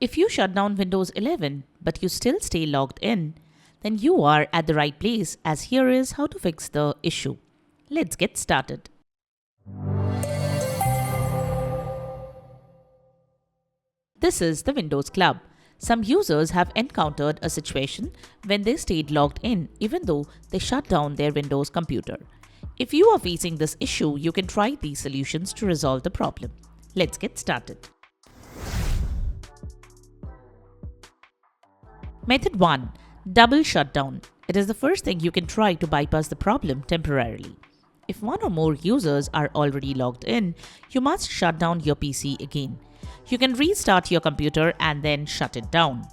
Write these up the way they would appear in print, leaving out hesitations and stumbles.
If you shut down Windows 11 but you still stay logged in, then you are at the right place, as here is how to fix the issue. Let's get started. This is the Windows Club. Some users have encountered a situation when they stayed logged in even though they shut down their Windows computer. If you are facing this issue, you can try these solutions to resolve the problem. Let's get started. Method 1. Double shutdown. It is the first thing you can try to bypass the problem temporarily. If one or more users are already logged in, you must shut down your PC again. You can restart your computer and then shut it down.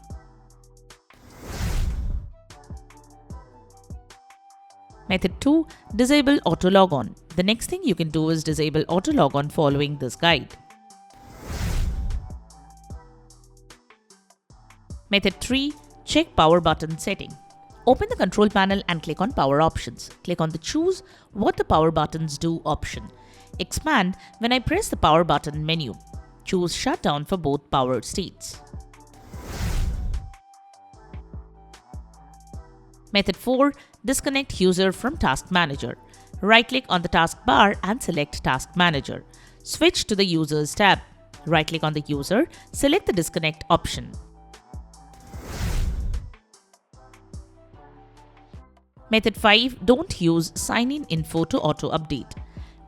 Method 2. Disable auto logon. The next thing you can do is disable auto logon following this guide. Method 3. Check power button setting. Open the control panel and click on power options. Click on the choose what the power buttons do option. Expand when I press the power button menu. Choose shutdown for both power states. Method 4. Disconnect user from Task Manager. Right-click on the taskbar and select Task Manager. Switch to the Users tab. Right-click on the user, select the Disconnect option. Method 5. Don't use sign-in info to auto-update.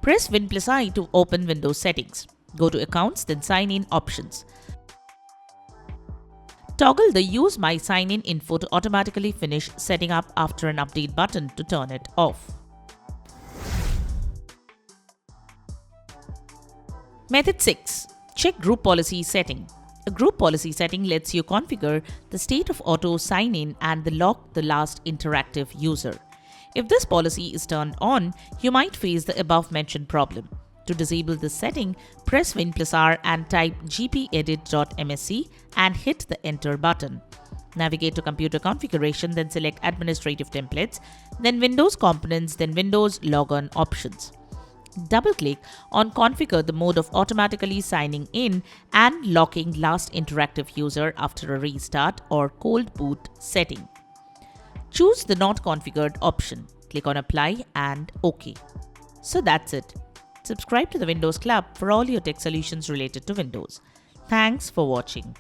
Press Win+I to open Windows settings. Go to Accounts, then Sign In options. Toggle the Use My Sign-in info to automatically finish setting up after an update button to turn it off. Method 6. Check Group Policy Setting. A group policy setting lets you configure the state of auto sign-in and lock the last interactive user. If this policy is turned on, you might face the above-mentioned problem. To disable this setting, press Win+R and type gpedit.msc and hit the Enter button. Navigate to Computer Configuration, then select Administrative Templates, then Windows Components, then Windows Logon Options. Double-click on Configure the mode of automatically signing in and locking last interactive user after a restart or cold boot setting. Choose the Not Configured option. Click on Apply and OK. So that's it. Subscribe to the Windows Club for all your tech solutions related to Windows. Thanks for watching.